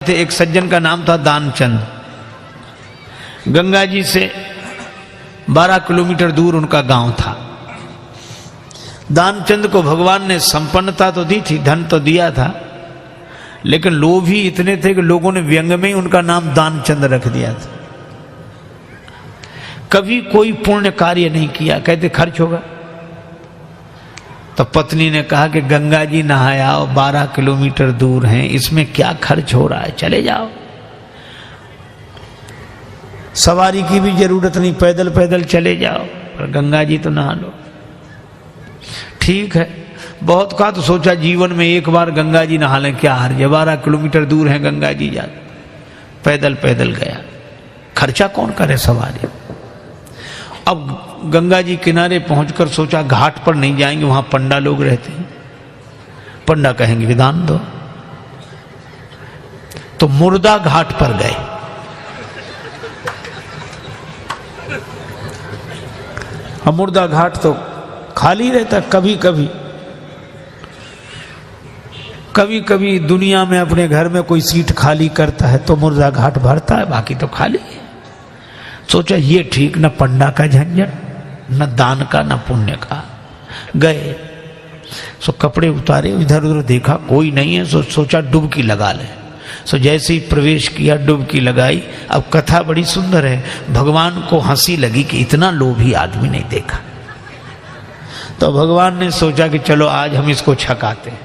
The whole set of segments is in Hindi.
थे। एक सज्जन का नाम था दानचंद। गंगा जी से 12 किलोमीटर दूर उनका गांव था। दानचंद को भगवान ने संपन्नता तो दी थी, धन तो दिया था, लेकिन लोभ ही इतने थे कि लोगों ने व्यंग में ही उनका नाम दानचंद रख दिया था। कभी कोई पुण्य कार्य नहीं किया, कहते खर्च होगा। तो पत्नी ने कहा कि गंगा जी नहाया और 12 किलोमीटर दूर हैं, इसमें क्या खर्च हो रहा है, चले जाओ। सवारी की भी जरूरत नहीं, पैदल पैदल चले जाओ, और गंगा जी तो नहा लो। ठीक है, बहुत कहा तो सोचा जीवन में एक बार गंगा जी नहा लें, क्या हर्ज है, 12 किलोमीटर दूर है गंगा जी, जा पैदल पैदल गया। खर्चा कौन करे सवारी। अब गंगा जी किनारे पहुंचकर सोचा घाट पर नहीं जाएंगे, वहां पंडा लोग रहते हैं, पंडा कहेंगे विधान दो। तो मुर्दा घाट पर गए। अब मुर्दा घाट तो खाली रहता, कभी कभी दुनिया में अपने घर में कोई सीट खाली करता है तो मुर्दा घाट भरता है, बाकी तो खाली है। सोचा ये ठीक, न पंडा का झंझट, न दान का, न पुण्य का। गए सो कपड़े उतारे, इधर उधर देखा कोई नहीं है, सोचा डुबकी लगा ले। सो जैसे ही प्रवेश किया, डुबकी लगाई। अब कथा बड़ी सुंदर है, भगवान को हंसी लगी कि इतना लोभी आदमी नहीं देखा। तो भगवान ने सोचा कि चलो आज हम इसको छकाते हैं।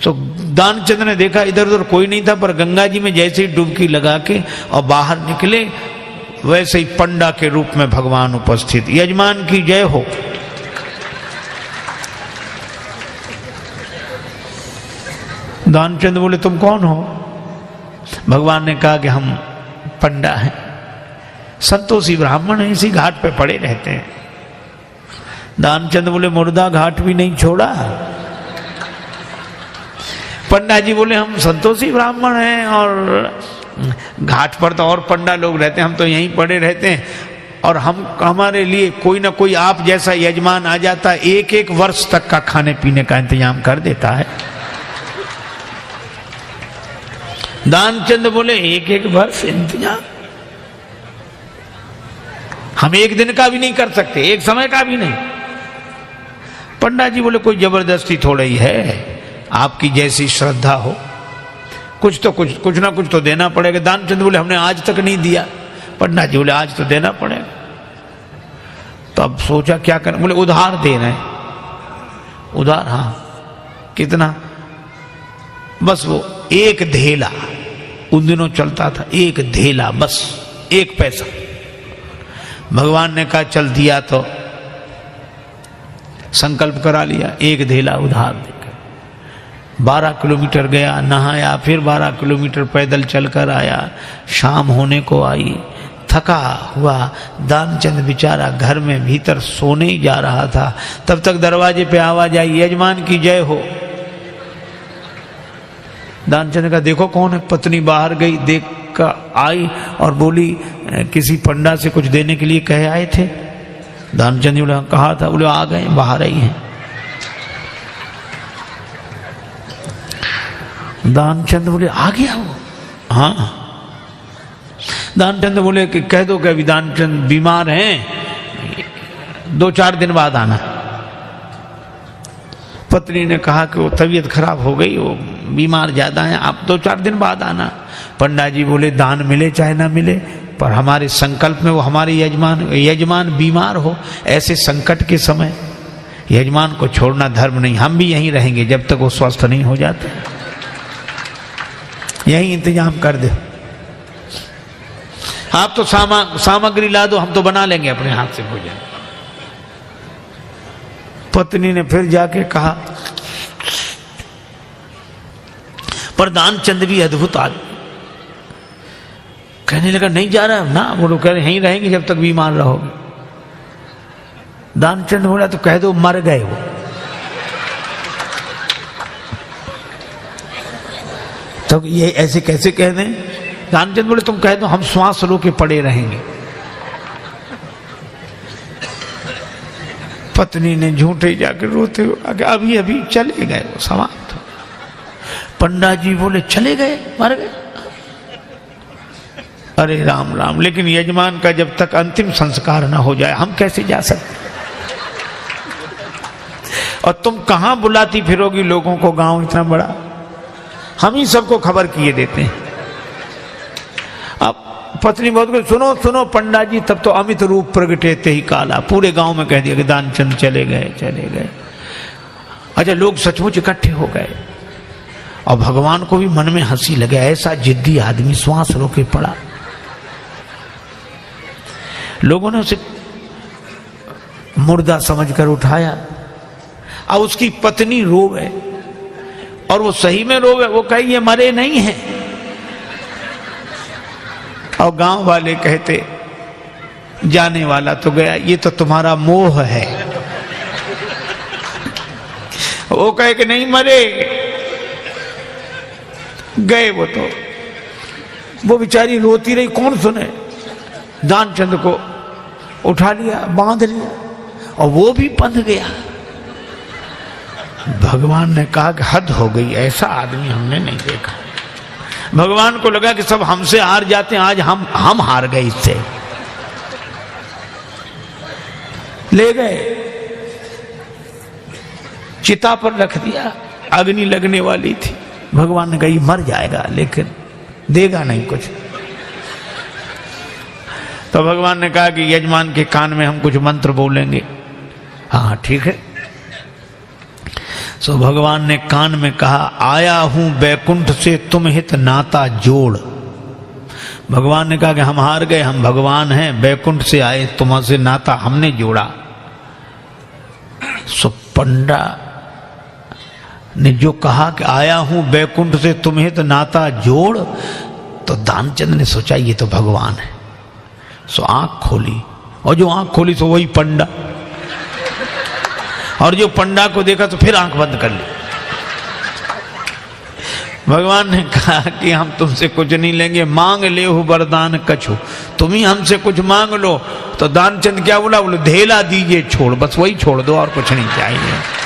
तो दानचंद ने देखा इधर उधर कोई नहीं था, पर गंगा जी में जैसे ही डुबकी लगा के और बाहर निकले, वैसे ही पंडा के रूप में भगवान उपस्थित। यजमान की जय हो। दानचंद बोले तुम कौन हो। भगवान ने कहा कि हम पंडा हैं, संतोषी ब्राह्मण हैं, इसी घाट पे पड़े रहते हैं। दानचंद बोले मुर्दा घाट भी नहीं छोड़ा। पंडा जी बोले हम संतोषी ब्राह्मण हैं और घाट पर तो और पंडा लोग रहते हैं, हम तो यहीं पड़े रहते हैं, और हमारे लिए कोई ना कोई आप जैसा यजमान आ जाता है, 1-1 वर्ष तक का खाने पीने का इंतजाम कर देता है। दानचंद बोले 1-1 वर्ष इंतजाम हम एक दिन का भी नहीं कर सकते, एक समय का भी नहीं। पंडा जी बोले कोई जबरदस्ती थोड़ा ही है, आपकी जैसी श्रद्धा हो, कुछ ना कुछ तो देना पड़ेगा। दानचंद बोले हमने आज तक नहीं दिया। पंडा जी बोले आज तो देना पड़ेगा। तो अब सोचा क्या करें, बोले उधार दे रहे हैं। उधार, हाँ कितना, बस वो 1 धेला, उन दिनों चलता था 1 धेला, बस 1 पैसा। भगवान ने कहा चल दिया, तो संकल्प करा लिया 1 धेला उधार देकर। 12 किलोमीटर गया, नहाया, फिर 12 किलोमीटर पैदल चलकर आया। शाम होने को आई, थका हुआ दानचंद बेचारा घर में भीतर सोने ही जा रहा था। तब तक दरवाजे पे आवाज आई, यजमान की जय हो। दानचंद का देखो कौन है। पत्नी बाहर गई, देख कर आई और बोली किसी पंडा से कुछ देने के लिए कहे आए थे। दानचंद बोले कहा था। बोले आ गए, बाहर आई हैं। दानचंद बोले आ गया वो, हाँ। दानचंद बोले कि कह दो कि अभी दानचंद बीमार हैं, 2-4 दिन बाद आना। पत्नी ने कहा कि वो तबीयत खराब हो गई, वो बीमार ज्यादा हैं, आप 2-4 दिन बाद आना। पंडा जी बोले दान मिले चाहे ना मिले, पर हमारे संकल्प में वो हमारे यजमान बीमार हो, ऐसे संकट के समय यजमान को छोड़ना धर्म नहीं, हम भी यहीं रहेंगे जब तक वो स्वस्थ नहीं हो जाते, यही इंतजाम कर दे। आप तो सामग्री ला दो, हम तो बना लेंगे अपने हाथ से भोजन। पत्नी ने फिर जाके कहा, पर दानचंद भी अद्भुत आदमी, कहने लगा नहीं जा रहा ना। बोलो कह रहे यहीं रहेंगे जब तक बीमार रहोगे। दानचंद बोला तो कह दो मर गए वो। तो ये ऐसे कैसे कह दें। दानचंद बोले तुम कह दो हम श्वास रोके पड़े रहेंगे। पत्नी ने झूठे जाकर रोते हुए अभी अभी चले गए, वो समाप्त। पंडा जी बोले चले गए, मर गए। अरे राम राम, लेकिन यजमान का जब तक अंतिम संस्कार ना हो जाए हम कैसे जा सकते? और तुम कहां बुलाती फिरोगी लोगों को, गांव इतना बड़ा, हम ही सबको खबर किए देते हैं। अब पत्नी बहुत कुछ, सुनो सुनो पंडा जी, तब तो अमित रूप प्रगटे ते ही काला, पूरे गांव में कह दिया कि दानचंद चले गए चले गए। अच्छा, लोग सचमुच इकट्ठे हो गए और भगवान को भी मन में हंसी लगे, ऐसा जिद्दी आदमी श्वास रोके पड़ा। लोगों ने उसे मुर्दा समझकर उठाया। अब उसकी पत्नी रोवे, और वो सही में रोवे, वो कहे ये मरे नहीं हैं। और गांव वाले कहते जाने वाला तो गया, ये तो तुम्हारा मोह है। वो कहे कि नहीं मरे, गए वो तो। वो बेचारी रोती रही, कौन सुने। दानचंद को उठा लिया, बांध लिया, और वो भी बंध गया। भगवान ने कहा कि हद हो गई, ऐसा आदमी हमने नहीं देखा। भगवान को लगा कि सब हमसे हार जाते हैं, आज हम हार गए इससे। ले गए, चिता पर रख दिया, अग्नि लगने वाली थी। भगवान ने कहा ये मर जाएगा लेकिन देगा नहीं कुछ। तो भगवान ने कहा कि यजमान के कान में हम कुछ मंत्र बोलेंगे। हाँ ठीक है। सो भगवान ने कान में कहा, आया हूं बैकुंठ से तुम हित नाता जोड़। भगवान ने कहा कि हम हार गए, हम भगवान हैं, बैकुंठ से आए, तुमसे नाता हमने जोड़ा। सो पंडा ने जो कहा कि आया हूं बैकुंठ से तुम हित नाता जोड़, तो दानचंद ने सोचा ये तो भगवान है। सो आंख खोली, और जो आंख खोली तो वही पंडा, और जो पंडा को देखा तो फिर आंख बंद कर ली। भगवान ने कहा कि हम तुमसे कुछ नहीं लेंगे, मांग ले हो वरदान कछु, तुम ही हमसे कुछ मांग लो। तो दानचंद क्या बोला, बोले धेला दीजिए छोड़, बस वही छोड़ दो और कुछ नहीं चाहिए।